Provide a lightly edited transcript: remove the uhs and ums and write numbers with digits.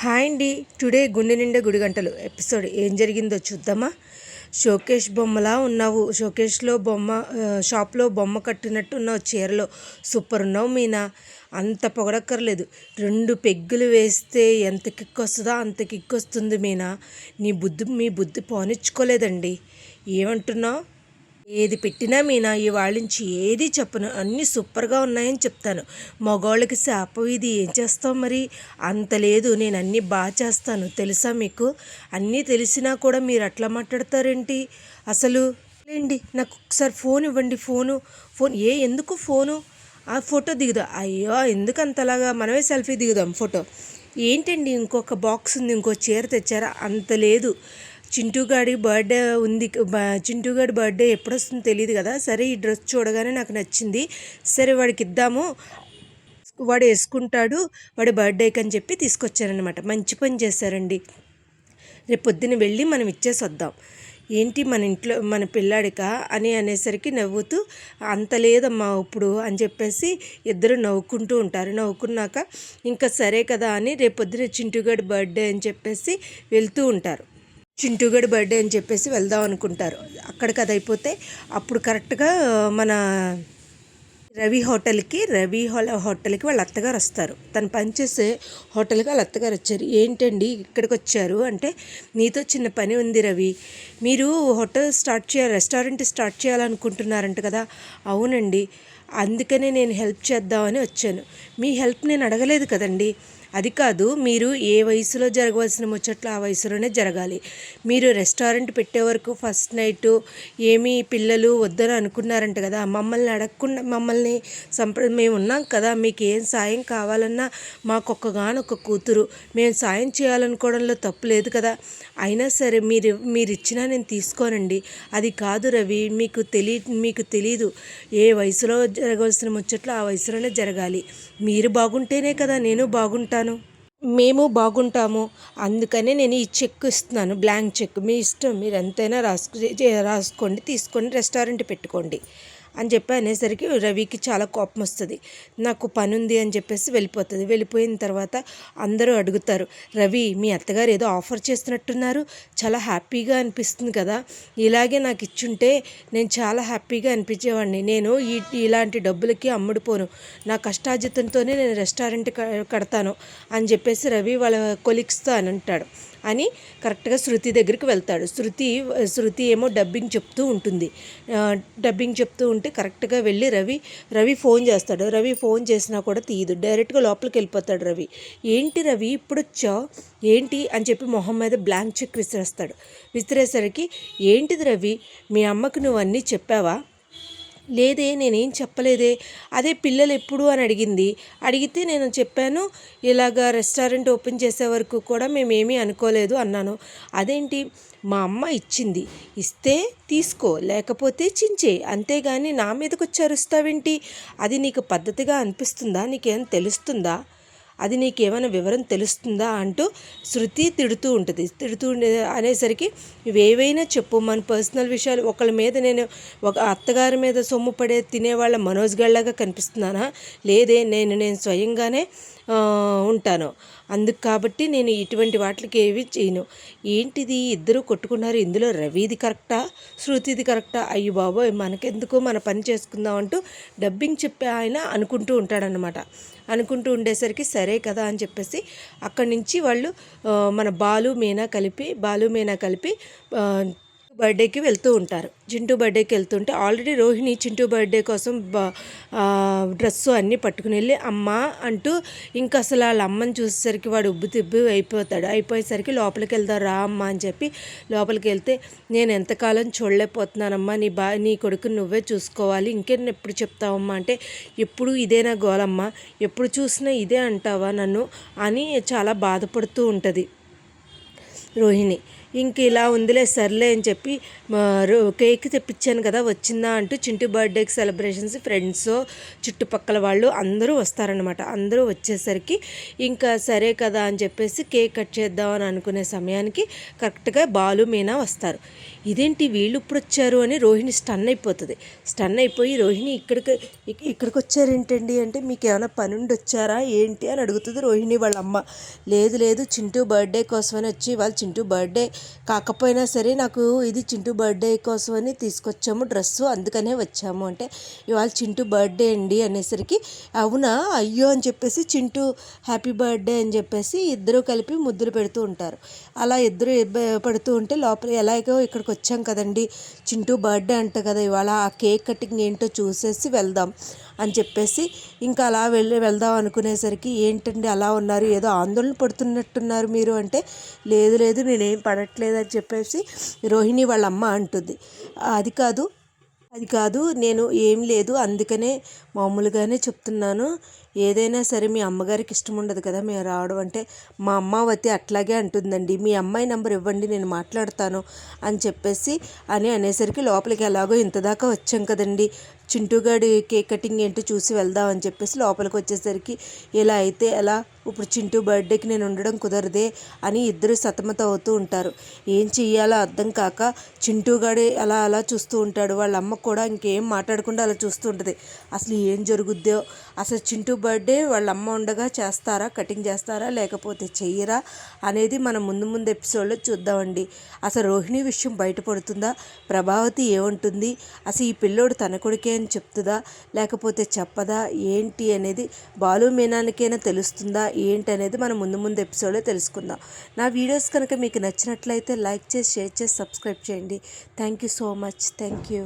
Hi అండి. Today గుండె నిండా గుడి గంటలు ఎపిసోడ్ ఏం జరిగిందో చూద్దామా. షోకేష్ బొమ్మలా ఉన్నావు. షోకేష్లో బొమ్మ, షాప్లో బొమ్మ కట్టినట్టు ఉన్నావు. చీరలో సూపర్ ఉన్నావు మీనా. అంత పొగడక్కర్లేదు. 2 పెగ్గులు వేస్తే ఎంత కిక్ వస్తుందో అంత కిక్ వస్తుంది మీనా. మీ బుద్ధి పోనిచ్చుకోలేదండి. ఏమంటున్నావు? ఏది పెట్టినా మీనా ఇవాళ నుంచి ఏది చెప్పను, అన్నీ సూపర్గా ఉన్నాయని చెప్తాను. మగవాళ్ళకి శాపం ఇది, ఏం చేస్తావు మరి. అంత లేదు, నేను అన్నీ బాగా చేస్తాను తెలుసా మీకు. అన్నీ తెలిసినా కూడా మీరు అట్లా మాట్లాడతారేంటి అసలు. ఏంటి, నాకు ఒకసారి ఫోన్ ఇవ్వండి. ఫోన్ ఎందుకు ఫోను? ఆ ఫోటో దిగుదా? అయ్యో ఎందుకు అంతలాగా, మనమే సెల్ఫీ దిగుదాం ఫోటో. ఏంటండి ఇంకొక బాక్స్ ఉంది, ఇంకో చీర తెచ్చారా? అంత లేదు. చింటూగాడి బర్త్డే ఉంది. చింటూగాడి బర్త్డే ఎప్పుడు వస్తుందో తెలియదు కదా. సరే ఈ డ్రెస్ చూడగానే నాకు నచ్చింది, సరే వాడికి ఇద్దాము, వాడు వేసుకుంటాడు వాడి బర్త్డేకి అని చెప్పి తీసుకొచ్చారనమాట. మంచి పని చేశారండి. రేపు పొద్దున్న వెళ్ళి మనం ఇచ్చేసి వద్దాం. ఏంటి మన ఇంట్లో మన పిల్లాడికా అని అనేసరికి నవ్వుతూ, అంత లేదమ్మా ఇప్పుడు అని చెప్పేసి ఇద్దరు నవ్వుకుంటూ ఉంటారు. నవ్వుకున్నాక ఇంకా సరే కదా అని రేపు పొద్దున చింటూగాడి బర్త్డే అని చెప్పేసి వెళ్తూ ఉంటారు. చింటూగడి బర్త్డే అని చెప్పేసి వెళ్దాం అనుకుంటారు. అక్కడికి అది అయిపోతే అప్పుడు కరెక్ట్గా మన రవి హోటల్కి వాళ్ళ అత్తగారు వస్తారు. తను పనిచేసే హోటల్కి వాళ్ళ అత్తగారు వచ్చారు. ఏంటండి ఇక్కడికి వచ్చారు అంటే, నీతో చిన్న పని ఉంది రవి. మీరు రెస్టారెంట్ స్టార్ట్ చేయాలనుకుంటున్నారంట కదా. అవునండి, అందుకనే నేను హెల్ప్ చేద్దామని వచ్చాను. మీ హెల్ప్ నేను అడగలేదు కదండి. అది కాదు, మీరు ఏ వయసులో జరగవలసిన ముచ్చట్లు ఆ వయసులోనే జరగాలి. మీరు రెస్టారెంట్ పెట్టే వరకు ఫస్ట్ నైటు ఏమీ పిల్లలు వద్దని అనుకున్నారంట కదా. మమ్మల్ని అడగకుండా మేము ఉన్నాం కదా. మీకు ఏం సాయం కావాలన్నా మాకొక్కగానొక్క కూతురు, మేము సాయం చేయాలనుకోవడంలో తప్పు లేదు కదా. అయినా సరే మీరు ఇచ్చినా నేను తీసుకోనండి. అది కాదు రవి, మీకు తెలీదు. ఏ వయసులో జరగవలసిన ముచ్చట్లు ఆ వయసులోనే జరగాలి. మీరు బాగుంటేనే కదా నేను బాగుంటాను, మేము బాగుంటాము. అందుకనే నేను ఈ చెక్ ఇస్తున్నాను, బ్లాంక్ చెక్. మీ ఇష్టం, మీరు ఎంతైనా రాసుకోండి, తీసుకొని రెస్టారెంట్ పెట్టుకోండి అని చెప్పి అనేసరికి రవికి చాలా కోపం వస్తుంది. నాకు పని ఉంది అని చెప్పేసి వెళ్ళిపోతుంది. వెళ్ళిపోయిన తర్వాత అందరూ అడుగుతారు, రవి మీ అత్తగారు ఏదో ఆఫర్ చేస్తున్నట్టున్నారు, చాలా హ్యాపీగా అనిపిస్తుంది కదా. ఇలాగే నాకు ఇచ్చుంటే నేను చాలా హ్యాపీగా అనిపించేవాడిని. నేను ఇలాంటి డబ్బులకి అమ్ముడుపోను, నా కష్టార్జితంతోనే నేను రెస్టారెంట్ కడతాను అని చెప్పేసి రవి వాళ్ళ కొలీగ్స్తో అని అంటాడు. అని కరెక్ట్గా శృతి దగ్గరికి వెళ్తాడు. శృతి ఏమో డబ్బింగ్ చెప్తూ ఉంటుంది. డబ్బింగ్ చెప్తూ ఉంటే కరెక్ట్గా వెళ్ళి రవి ఫోన్ చేస్తాడు. రవి ఫోన్ చేసినా కూడా తీయదు, డైరెక్ట్గా లోపలికి వెళ్ళిపోతాడు రవి. ఏంటి రవి ఇప్పుడు వచ్చావు ఏంటి అని చెప్పి మొహం మీద బ్లాంక్ చెక్ విసిరేసరికి, ఏంటిది రవి, మీ అమ్మకు నువ్వు అన్నీ చెప్పావా? లేదే, నేనేం చెప్పలేదే. అదే పిల్లలు ఎప్పుడు అని అడిగితే నేను చెప్పాను, ఇలాగ రెస్టారెంట్ ఓపెన్ చేసే వరకు కూడా మేమేమీ అనుకోలేదు అన్నాను. అదేంటి, మా అమ్మ ఇచ్చింది, ఇస్తే తీసుకో లేకపోతే చించే, అంతేగాని నా మీదకి వచ్చి అరుస్తావేంటి? అది నీకు పద్ధతిగా అనిపిస్తుందా? నీకేం తెలుస్తుందా? అది నీకేమైనా వివరం తెలుస్తుందా అంటూ శృతి తిడుతూ అనేసరికి, ఇవేవైనా చెప్పు, మన పర్సనల్ విషయాలు. ఒకళ్ళ మీద నేను ఒక అత్తగారి మీద సొమ్ము పడే తినేవాళ్ళ మనోజ్ గళ్ళగా కనిపిస్తున్నానా? లేదే, నేను స్వయంగానే ఉంటాను. కాబట్టి నేను ఇటువంటి వాటికి ఏవి చేయను. ఏంటిది ఇద్దరు కొట్టుకున్నారు, ఇందులో రవిది కరెక్టా శృతిది కరెక్టా? అయ్యి బాబోయ్, మనకెందుకు, మన పని చేసుకుందాం అంటూ డబ్బింగ్ చెప్పే ఆయన అనుకుంటూ ఉంటాడనమాట. అనుకుంటూ ఉండేసరికి సరే కదా అని చెప్పేసి అక్కడి నుంచి వాళ్ళు మన బాలు మీనా కలిపి బర్త్డేకి వెళ్తూ ఉంటారు. చింటూ బర్త్డేకి వెళ్తుంటే ఆల్రెడీ రోహిణి చింటూ బర్త్డే కోసం డ్రెస్సు అన్నీ పట్టుకుని వెళ్ళి అమ్మ అంటూ, ఇంకా అసలు వాళ్ళ అమ్మని చూసేసరికి వాడు ఉబ్బు అయిపోయేసరికి లోపలికి వెళ్దాం రా అమ్మ అని చెప్పి లోపలికి వెళ్తే, నేను ఎంతకాలం చూడలేకపోతున్నానమ్మా, నీ కొడుకుని నువ్వే చూసుకోవాలి, ఇంకేం ఎప్పుడు చెప్తావమ్మా అంటే, ఎప్పుడు ఇదేనా గోలమ్మ, ఎప్పుడు చూసినా ఇదే అంటావా నన్ను అని చాలా బాధపడుతూ ఉంటుంది రోహిణి. ఇంక ఇలా ఉందిలే సర్లే అని చెప్పి కేక్ తెప్పించాను కదా వచ్చిందా అంటూ చింటూ బర్త్డేకి సెలబ్రేషన్స్ ఫ్రెండ్స్ చుట్టుపక్కల వాళ్ళు అందరూ వస్తారనమాట. అందరూ వచ్చేసరికి ఇంకా సరే కదా అని చెప్పేసి కేక్ కట్ చేద్దామని అనుకునే సమయానికి కరెక్ట్గా బాలు మీనా వస్తారు. ఇదేంటి వీళ్ళు ఇప్పుడు వచ్చారు అని రోహిణి స్టన్ అయిపోతుంది. స్టన్ అయిపోయి రోహిణి ఇక్కడికి వచ్చారేంటండి అంటే మీకు ఏమైనా పని ఉండి వచ్చారా ఏంటి అని అడుగుతుంది రోహిణి వాళ్ళ అమ్మ. లేదు లేదు చింటూ బర్త్డే కోసమని వచ్చి వాళ్ళు చింటూ బర్త్డే కాకపోయినా సరే నాకు ఇది చింటూ బర్త్డే కోసమని తీసుకొచ్చాము డ్రెస్సు అందుకనే వచ్చాము అంటే ఇవాళ చింటూ బర్త్డే అండి అనేసరికి అవునా అయ్యో అని చెప్పేసి చింటూ హ్యాపీ బర్త్డే అని చెప్పేసి ఇద్దరు కలిపి ముద్దులు పెడుతూ ఉంటారు. అలా ఇద్దరు పెడుతూ ఉంటే లోపల ఎలాగో ఇక్కడికి వచ్చాం కదండి చింటూ బర్త్డే అంట కదా ఇవాళ ఆ కేక్ కటింగ్ ఏంటో చూసేసి వెళ్దాం అని చెప్పేసి ఇంకా అలా వెళ్దాం అనుకునేసరికి ఏంటండి అలా ఉన్నారు ఏదో ఆందోళన పడుతున్నట్టున్నారు మీరు అంటే లేదు లేదు నేనేం పడట్లేదు అని చెప్పేసి రోహిణి వాళ్ళ అమ్మ అంటుంది. అది కాదు నేను ఏం లేదు అందుకనే మామూలుగానే చెప్తున్నాను. ఏదైనా సరే మీ అమ్మగారికి ఇష్టం ఉండదు కదా మేము రావడం అంటే మా అమ్మావతి అట్లాగే అంటుందండి మీ అమ్మాయి నెంబర్ ఇవ్వండి నేను మాట్లాడతాను అని చెప్పేసి అనేసరికి లోపలికి ఎలాగో ఇంతదాకా వచ్చాం కదండి చింటూగాడి కేక్ కటింగ్ ఏంటో చూసి వెళ్దాం అని చెప్పేసి లోపలికి వచ్చేసరికి ఇలా అయితే ఎలా ఇప్పుడు చింటూ బర్త్డేకి నేను ఉండడం కుదరదే అని ఇద్దరు సతమతం అవుతూ ఉంటారు. ఏం చెయ్యాలో అర్థం కాక చింటూగాడి అలా చూస్తూ ఉంటాడు. వాళ్ళ అమ్మ కూడా ఇంకేం మాట్లాడకుండా అలా చూస్తూ ఉంటుంది. అసలు ఏం జరుగుద్దో అసలు చింటూ బర్త్డే వాళ్ళ అమ్మ ఉండగా చేస్తారా కటింగ్ చేస్తారా లేకపోతే చెయ్యరా అనేది మనం ముందు ఎపిసోడ్లో చూద్దామండి. అసలు రోహిణి విషయం బయటపడుతుందా ప్రభావతి ఏముంటుంది అసలు ఈ పిల్లోడు తన కొడుకే అని చెప్తుందా లేకపోతే చెప్పదా ఏంటి అనేది బాలు మీనానికైనా తెలుస్తుందా ఏంటి అనేది మనం ముందు ఎపిసోడ్లో తెలుసుకుందాం. నా వీడియోస్ కనుక మీకు నచ్చినట్లయితే లైక్ చేసి షేర్ చేసి సబ్స్క్రైబ్ చేయండి. Thank you so much. Thank you.